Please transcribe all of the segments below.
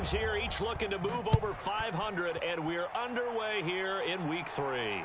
teams here, each looking to move over 500, and we're underway here in Week 3.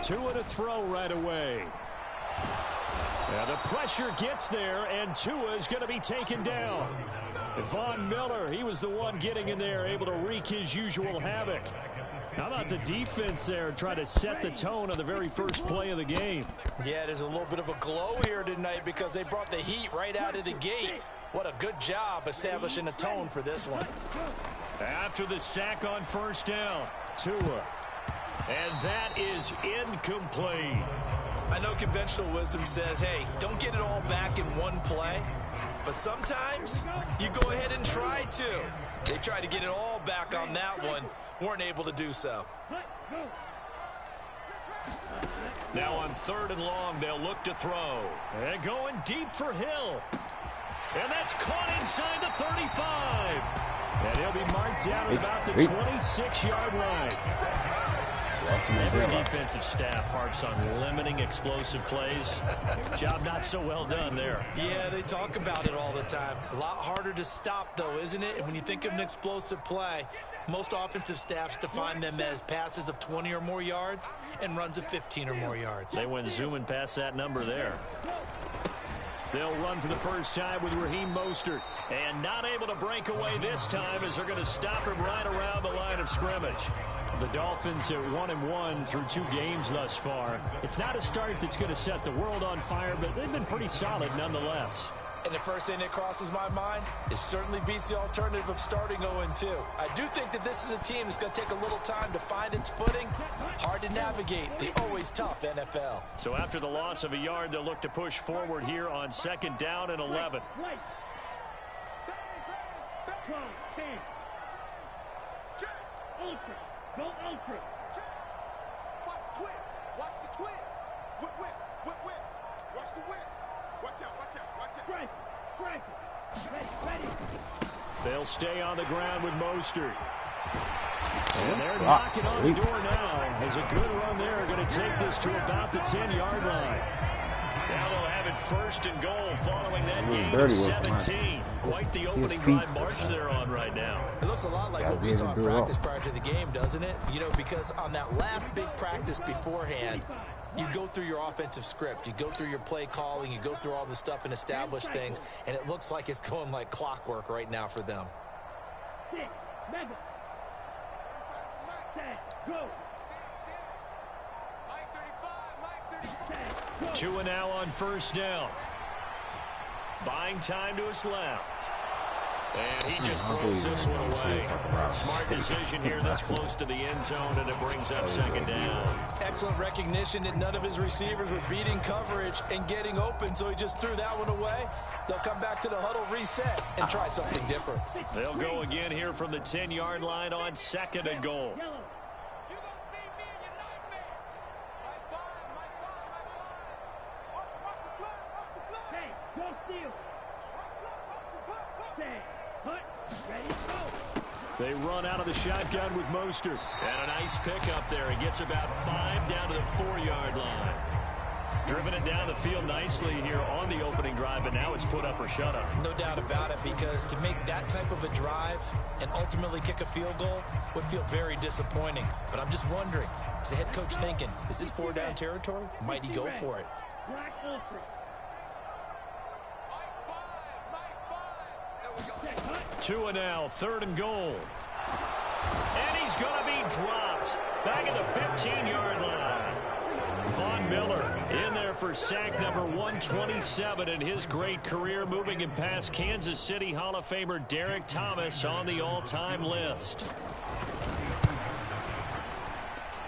Tua to throw right away. And the pressure gets there, and Tua is going to be taken down. Von Miller, he was the one getting in there, able to wreak his usual havoc. How about the defense there, trying to set the tone on the very first play of the game? Yeah, there's a little bit of a glow here tonight because they brought the heat right out of the gate. What a good job establishing a tone for this one. After the sack on first down, Tua. And that is incomplete. I know conventional wisdom says, hey, don't get it all back in one play. But sometimes you go ahead and try to. They tried to get it all back on that one. Weren't able to do so. Now on 3rd and long, they'll look to throw. And going deep for Hill. And that's caught inside the 35. And he'll be marked down at about the 26-yard line. Every defensive staff harps on limiting explosive plays. Job not so well done there. Yeah, they talk about it all the time. A lot harder to stop, though, isn't it? And when you think of an explosive play, most offensive staffs define them as passes of 20 or more yards and runs of 15 or more yards. They went zooming past that number there. They'll run for the first time with Raheem Mostert. And not able to break away this time as they're going to stop him right around the line of scrimmage. The Dolphins are 1-1 through 2 games thus far. It's not a start that's going to set the world on fire, but they've been pretty solid nonetheless. And the first thing that crosses my mind, it certainly beats the alternative of starting 0-2. I do think that this is a team that's going to take a little time to find its footing. Hard to navigate the always tough NFL. So after the loss of a yard, they'll look to push forward here on 2nd down and 11. Go ultra. Watch the twist. Watch the twist. Whip, whip, whip, whip. Watch the whip. Watch out, watch out, watch out. Strike, strike. Ready, ready. They'll stay on the ground with Mostert. And they're knocking on the door now. As a good run there, going to take this to about the 10-yard line. Now they'll have it 1st and goal following that gain of 17. Quite the opening drive march they're on right now. It looks a lot like what we saw in practice prior to the game, doesn't it? You know, because on that last big practice beforehand, you go through your offensive script. You go through your play calling. You go through all the stuff and establish things. And it looks like it's going like clockwork right now for them. Go. Tua now on 1st down. Buying time to his left. And he just throws this one away. Smart decision here that's close to the end zone, and it brings up 2nd down. Excellent recognition that none of his receivers were beating coverage and getting open, so he just threw that one away. They'll come back to the huddle, reset, and try something different. They'll go again here from the 10-yard line on 2nd and goal. They run out of the shotgun with Mostert. And a nice pickup there. He gets about 5 down to the 4-yard line. Driven it down the field nicely here on the opening drive, and now it's put up or shut up. No doubt about it, because to make that type of a drive and ultimately kick a field goal would feel very disappointing. But I'm just wondering, is the head coach thinking, is this 4-down territory? Might he go for it? Two and now, 3rd and goal. And he's going to be dropped back at the 15-yard line. Von Miller in there for sack number 127 in his great career, moving him past Kansas City Hall of Famer Derek Thomas on the all-time list.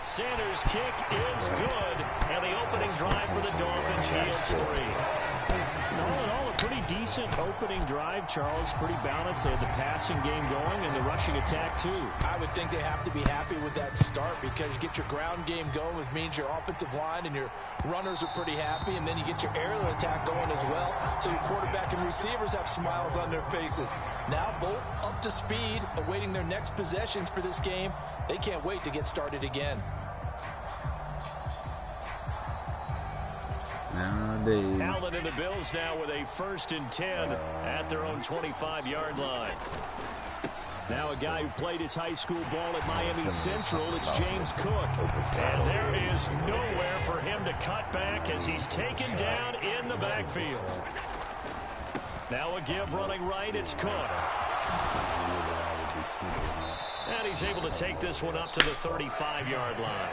Sanders' kick is good, and the opening drive for the Dolphins yields 3. All in all, a pretty decent opening drive, Charles. Pretty balanced. They had the passing game going and the rushing attack, too. I would think they have to be happy with that start, because you get your ground game going, which means your offensive line and your runners are pretty happy, and then you get your aerial attack going as well, so your quarterback and receivers have smiles on their faces. Now both up to speed, awaiting their next possessions for this game. They can't wait to get started again. Allen and the Bills now with a 1st and 10 at their own 25-yard line. Now a guy who played his high school ball at Miami Central, it's James Cook. And there is nowhere for him to cut back as he's taken down in the backfield. Now a give running right, it's Cook. And he's able to take this one up to the 35-yard line.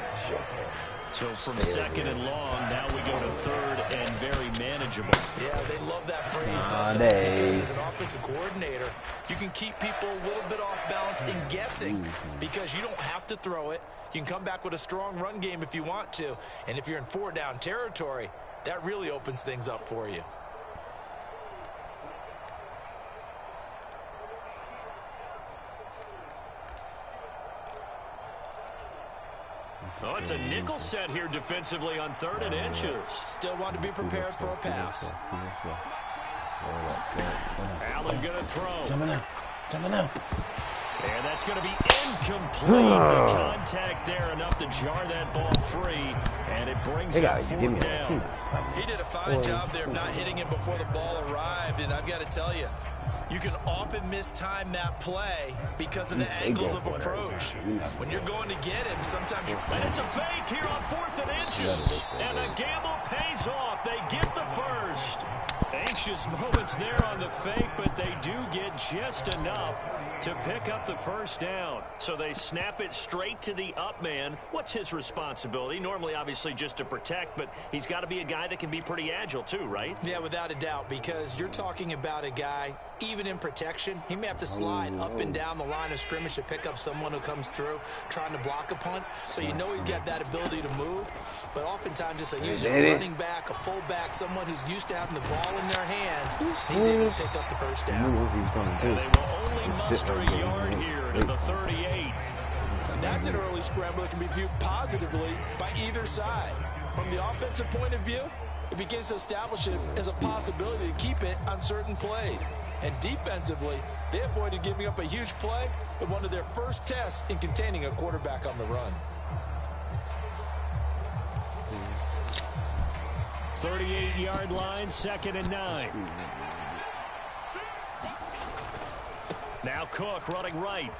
So from 2nd and long, now we go to 3rd and very manageable. Yeah, they love that phrase, don't they? Because as an offensive coordinator, you can keep people a little bit off balance in guessing, because you don't have to throw it. You can come back with a strong run game if you want to. And if you're in 4-down territory, that really opens things up for you. Oh, it's a nickel set here defensively on 3rd and inches. Still want to be prepared for a pass. Allen going to throw. Coming out. And that's going to be incomplete. The contact there enough to jar that ball free. And it brings that 4th down. He did a fine job there of not hitting him before the ball arrived. And I've got to tell you, you can often mistime that play because of the angles of approach. When you're going to get him, sometimes you're... And it's a fake here on 4th and inches. And the gamble pays off. They get the first. Anxious moments there on the fake, but they do get just enough to pick up the 1st down. So they snap it straight to the up man. What's his responsibility? Normally, obviously, just to protect, but he's got to be a guy that can be pretty agile too, right? Yeah, without a doubt, because you're talking about a guy, even in protection, he may have to slide up and down the line of scrimmage to pick up someone who comes through trying to block a punt. So you know he's got that ability to move, but oftentimes just a running back, a fullback, someone who's used to having the ball in their hands, he's able to pick up the 1st down. And they will only muster a yard here to the 38. That's an early scramble that can be viewed positively by either side. From the offensive point of view, it begins to establish it as a possibility to keep it on certain plays. And defensively, they avoided giving up a huge play with one of their first tests in containing a quarterback on the run. 38-yard line, 2nd and 9. Now Cook running right.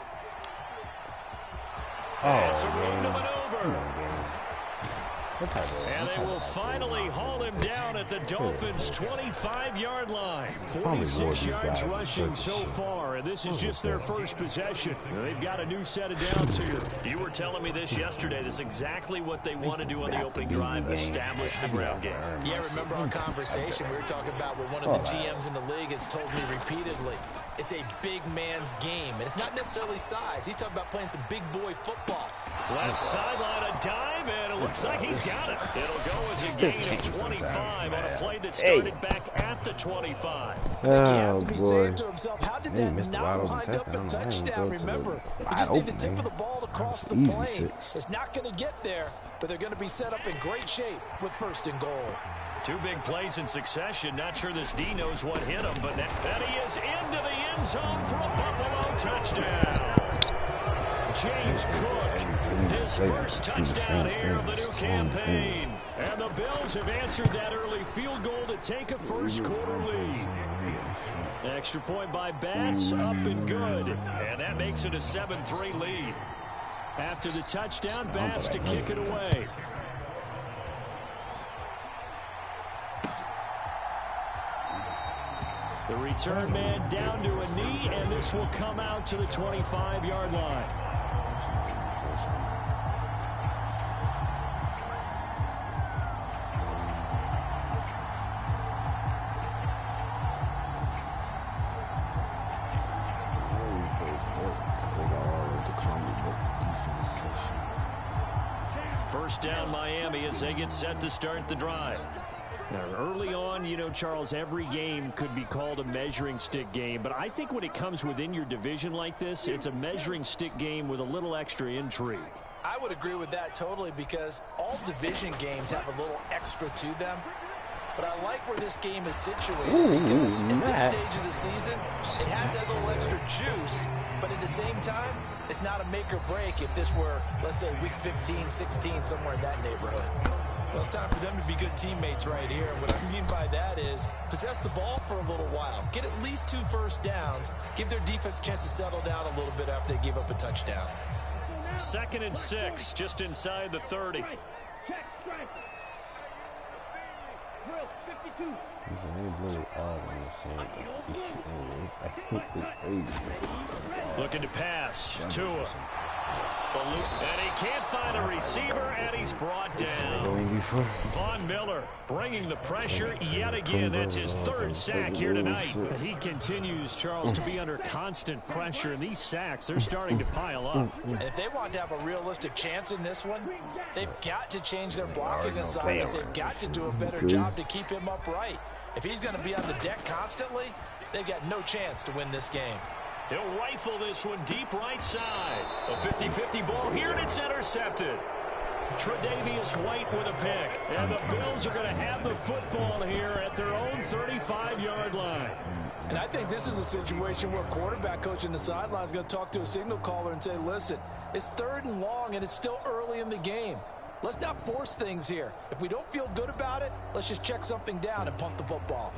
It's a room to maneuver. And they will finally haul him down at the Dolphins' 25-yard line. 46 yards rushing so far, and this is just their first possession. They've got a new set of downs here. You were telling me this yesterday. This is exactly what they want to do on the opening drive, establish the ground game. Yeah, remember our conversation we were talking about with one of the GMs in the league has told me repeatedly, it's a big man's game, and it's not necessarily size. He's talking about playing some big boy football. Left sideline, a dive, and it looks like he's got it. It'll go as a gain of 25 on a play that started back at the 25. He has to be saying to himself, how did that not wind up a touchdown? Remember, you just need the tip of the ball to cross the plane. It's not going to get there, but they're going to be set up in great shape with 1st and goal. 2 big plays in succession. Not sure this D knows what hit him, but that he is into the end zone for a Buffalo touchdown. James Cook, his first touchdown here of the new campaign. And the Bills have answered that early field goal to take a first quarter lead. Extra point by Bass, up and good. And that makes it a 7-3 lead. After the touchdown, Bass to kick it away. The return man down to a knee, and this will come out to the 25-yard line. First down, Miami, as they get set to start the drive. Now, early on, you know, Charles, every game could be called a measuring stick game, but I think when it comes within your division like this, it's a measuring stick game with a little extra intrigue. I would agree with that totally, because all division games have a little extra to them. But I like where this game is situated, because at this stage of the season, it has that little extra juice, but at the same time, it's not a make or break if this were, let's say, week 15, 16, somewhere in that neighborhood. Well, it's time for them to be good teammates right here. And what I mean by that is possess the ball for a little while. Get at least 2 first downs. Give their defense a chance to settle down a little bit after they give up a touchdown. 2nd and 6, just inside the 30. Looking to pass. Tua. And he can't find a receiver, and he's brought down. Von Miller bringing the pressure yet again. That's his 3rd sack here tonight. He continues, Charles, to be under constant pressure, and these sacks, they're starting to pile up. And if they want to have a realistic chance in this one, they've got to change their blocking assignments. They've got to do a better job to keep him upright. If he's going to be on the deck constantly, they've got no chance to win this game. He'll rifle this one deep right side. A 50-50 ball here, and it's intercepted. Tre'Davious White with a pick. And the Bills are going to have the football here at their own 35-yard line. And I think this is a situation where quarterback coach in the sideline is going to talk to a signal caller and say, listen, it's 3rd and long, and it's still early in the game. Let's not force things here. If we don't feel good about it, let's just check something down and punt the football.